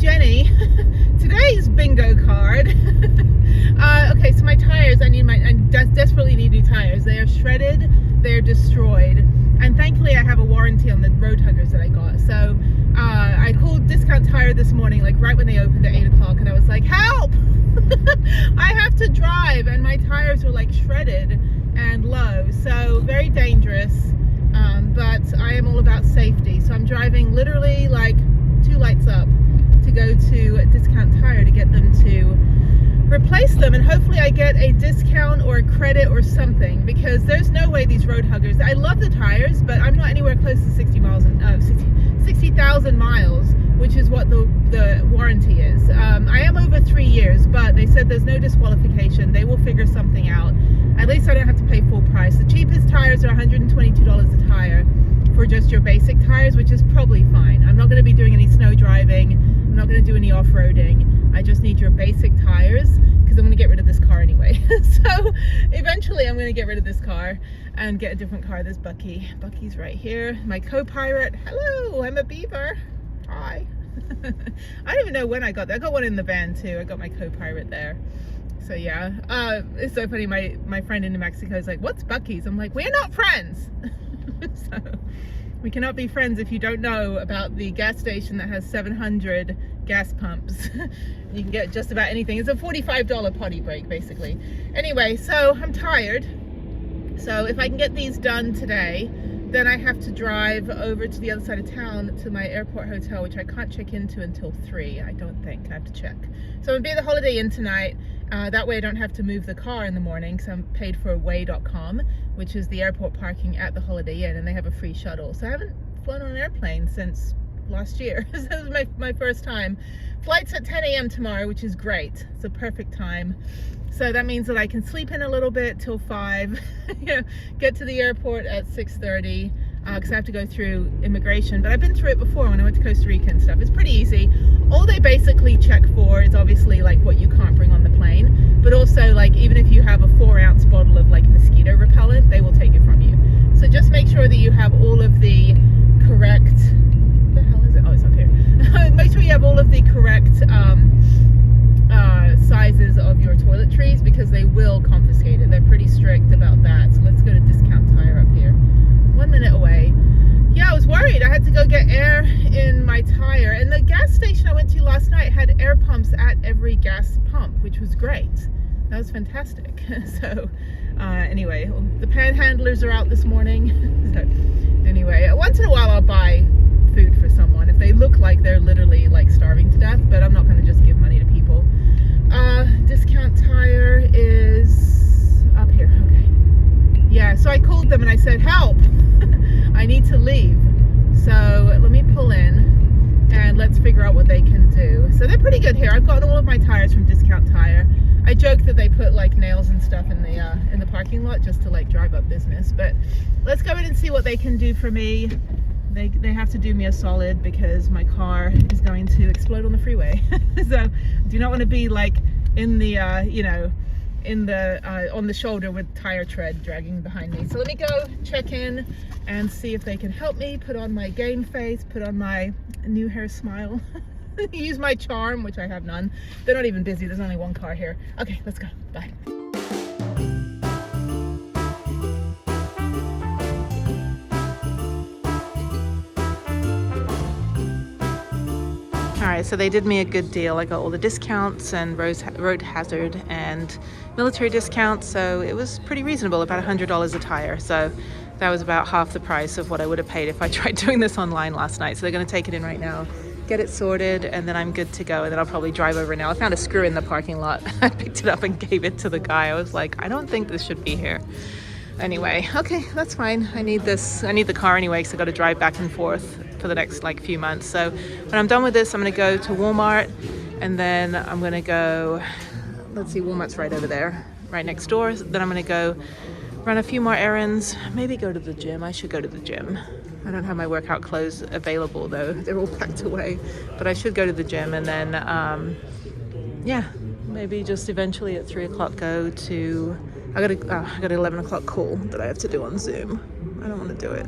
Jenny. Today's bingo card. Okay, so my tires, I desperately need new tires. They are shredded, they're destroyed, and thankfully I have a warranty on the road huggers that I got. So I called Discount Tire this morning, like right when they opened at 8 o'clock, and I was like, help! I have to drive, and my tires are like shredded and low, so very dangerous. But I am all about safety, so I'm driving literally like 2 lights up to go to Discount Tire to get them to replace them, and hopefully I get a discount or a credit or something, because there's no way these road huggers, I love the tires, but I'm not anywhere close to 60,000 miles, which is what the warranty is. I am over 3 years, but they said there's no disqualification. They will figure something out. At least I don't have to pay full price. The cheapest tires are $122 a tire for just your basic tires, which is probably fine. I'm not going to be doing any snow driving. I'm not going to do any off-roading. I just need your basic tires because I'm going to get rid of this car anyway. So eventually I'm going to get rid of this car and get a different car. There's Bucky. Bucky's right here. My co-pirate. Hello, I'm a beaver. Hi. I don't even know when I got that. I got one in the van too. I got my co-pirate there. So yeah, it's so funny. My friend in New Mexico is like, what's Bucky's? I'm like, we're not friends. So we cannot be friends if you don't know about the gas station that has 700 gas pumps. You can get just about anything. It's a $45 potty break basically. Anyway, so I'm tired. So if I can get these done today, then I have to drive over to the other side of town to my airport hotel, which I can't check into until 3, I don't think. I have to check. So I'm gonna be at the Holiday Inn tonight. That way I don't have to move the car in the morning, because I'm paid for way.com, which is the airport parking at the Holiday Inn, and they have a free shuttle. So I haven't flown on an airplane since last year. So this is my first time. Flight's at 10 a.m. tomorrow, which is great. It's a perfect time. So that means that I can sleep in a little bit till 5, you know, get to the airport at 6:30, because I have to go through immigration. But I've been through it before when I went to Costa Rica and stuff. It's pretty easy. All they basically check for is obviously like what you can't bring on the plane, but also like even if you have a 4-ounce bottle of like mosquito repellent, they will take it from you. So just make sure that you have all of the correct, what the hell is it? Oh, it's up here. Make sure you have all of the correct sizes of your toiletries, because they will confiscate it. They're pretty strict about that. So let's go to Discount Tire up here. 1 minute away. Yeah, I was worried. I had to go get air in my tire, and the gas station I went to last night had air pumps at every gas pump, which was great. That was fantastic. So anyway, the panhandlers are out this morning. So anyway, once in a while I'll buy food for someone if they look like they're literally like starving to death, but I'm not going to just give money to people. Discount Tire is up here. Okay. Yeah, so I called them and I said, help, I need to leave. So let me pull in and let's figure out what they can do. So they're pretty good here. I've gotten all of my tires from Discount Tire. I joke that they put like nails and stuff in the parking lot just to like drive up business, but let's go in and see what they can do for me. They have to do me a solid, because my car is going to explode on the freeway. So I do not want to be like in the you know, in the on the shoulder with tire tread dragging behind me. So let me go check in and see if they can help me put on my game face, put on my new hair smile. Use my charm, which I have none. They're not even busy. There's only one car here. Okay, let's go. Bye. Alright, so they did me a good deal. I got all the discounts and road hazard and military discounts, so it was pretty reasonable, about $100 a tire. So that was about half the price of what I would have paid if I tried doing this online last night. So they're going to take it in right now, get it sorted, and then I'm good to go. And then I'll probably drive over now. I found a screw in the parking lot. I picked it up and gave it to the guy. I was like, I don't think this should be here. Anyway, okay, that's fine. I need this. I need the car anyway, because I got to drive back and forth for the next like few months. So when I'm done with this, I'm going to go to Walmart, and then I'm going to go, let's see, Walmart's right over there, right next door. Then I'm going to go run a few more errands, maybe go to the gym. I should go to the gym. I don't have my workout clothes available though. They're all packed away, but I should go to the gym, and then yeah, maybe just eventually at 3 o'clock go to, I got an 11 o'clock call that I have to do on Zoom. I don't want to do it.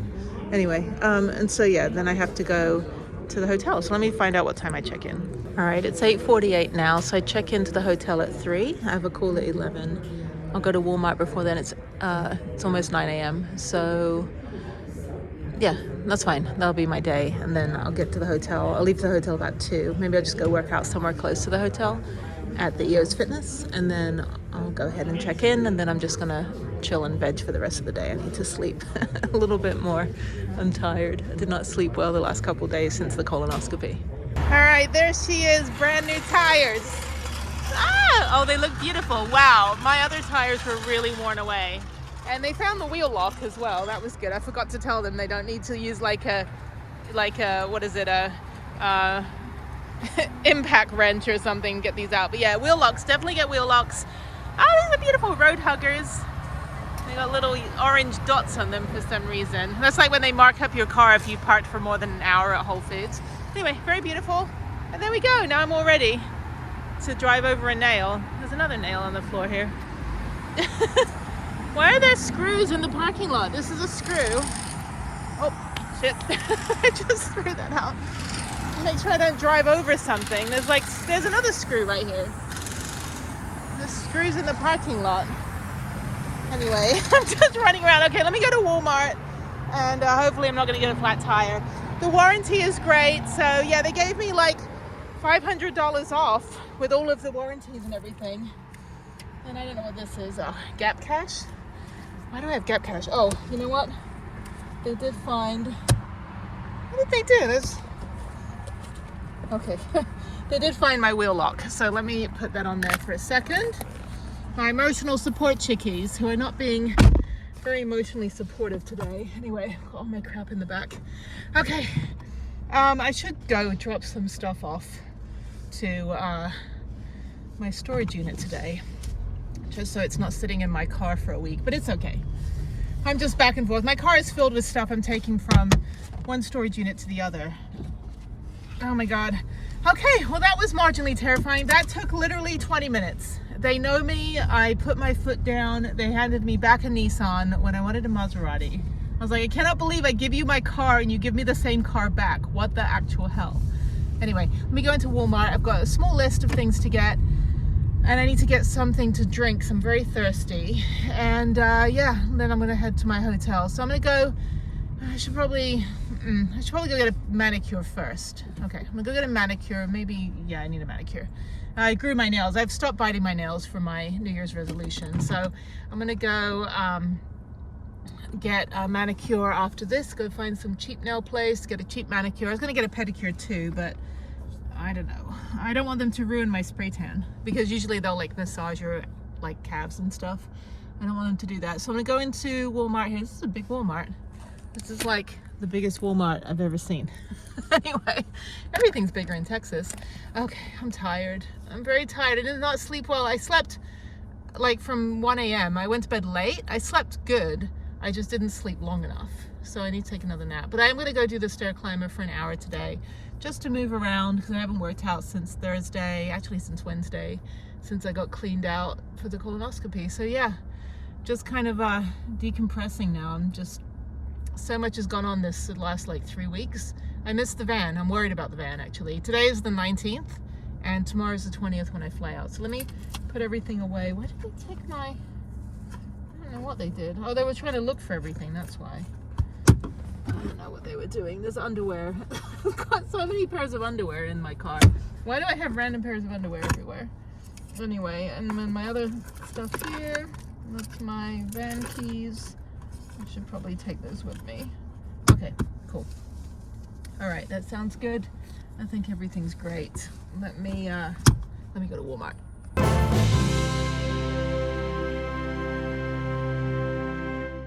Anyway, and so yeah, then I have to go to the hotel. So let me find out what time I check in. All right, it's 8:48 now, so I check into the hotel at 3. I have a call at 11. I'll go to Walmart before then. It's almost 9 a.m. So yeah, that's fine. That'll be my day, and then I'll get to the hotel. I'll leave the hotel about 2. Maybe I'll just go work out somewhere close to the hotel at the EOS Fitness, and then I'll go ahead and check in, and then I'm just gonna chill and veg for the rest of the day. I need to sleep a little bit more. I'm tired. I did not sleep well the last couple days since the colonoscopy. All right, there she is, brand new tires. Ah! Oh, they look beautiful. Wow, my other tires were really worn away. And they found the wheel lock as well. That was good. I forgot to tell them they don't need to use like a what is it, impact wrench or something to get these out. But yeah, wheel locks, definitely get wheel locks. Oh, these are beautiful road huggers. They got little orange dots on them for some reason. That's like when they mark up your car if you parked for more than an hour at Whole Foods. Anyway, very beautiful. And there we go. Now I'm all ready to drive over a nail. There's another nail on the floor here. Why are there screws in the parking lot? This is a screw. Oh, shit. I just threw that out. Make sure I don't drive over something. There's another screw right here. There's screws in the parking lot. Anyway, I'm just running around. Okay, let me go to Walmart, and hopefully I'm not going to get a flat tire. The warranty is great. So yeah, they gave me like $500 off with all of the warranties and everything. And I don't know what this is. Oh, Gap Cash? Why do I have Gap Cash? Oh, you know what? They did find... What did they do? There's... Okay. They did find my wheel lock. So let me put that on there for a second. My emotional support chickies, who are not being very emotionally supportive today. Anyway, got all my crap in the back. Okay. I should go drop some stuff off to my storage unit today, just so it's not sitting in my car for a week, but it's okay. I'm just back and forth. My car is filled with stuff I'm taking from one storage unit to the other. Oh my God. Okay, well that was marginally terrifying. That took literally 20 minutes. They know me. I put my foot down. They handed me back a Nissan when I wanted a Maserati. I was like, I cannot believe I give you my car and you give me the same car back. What the actual hell? Anyway, let me go into Walmart. I've got a small list of things to get, and I need to get something to drink. So I'm very thirsty. And yeah, then I'm gonna head to my hotel. So I'm gonna go, I should probably go get a manicure first. Okay, I'm gonna go get a manicure. Maybe, yeah, I need a manicure. I grew my nails. I've stopped biting my nails for my New Year's resolution. So I'm gonna go get a manicure after this. Go find some cheap nail place, get a cheap manicure. I was gonna get a pedicure too, but I don't know. I don't want them to ruin my spray tan, because usually they'll like massage your like calves and stuff. I don't want them to do that. So I'm gonna go into Walmart here. This is a big Walmart. This is like the biggest Walmart I've ever seen. Anyway, everything's bigger in Texas. Okay, I'm tired. I'm very tired. I did not sleep well. I slept like from 1 a.m. I went to bed late. I slept good. I just didn't sleep long enough. So I need to take another nap. But I'm gonna go do the stair climber for an hour today, just to move around, because I haven't worked out since Thursday, actually since Wednesday, since I got cleaned out for the colonoscopy. So yeah, just kind of decompressing now. I'm just, so much has gone on this last like 3 weeks. I missed the van. I'm worried about the van actually. Today is the 19th and tomorrow is the 20th when I fly out. So let me put everything away. Why did they take my, I don't know what they did. Oh, they were trying to look for everything, that's why. I don't know what they were doing. There's underwear. I've got so many pairs of underwear in my car. Why do I have random pairs of underwear everywhere? Anyway, and then my other stuff here. That's my van keys. I should probably take those with me. Okay, cool. All right, that sounds good. I think everything's great. Let me go to Walmart.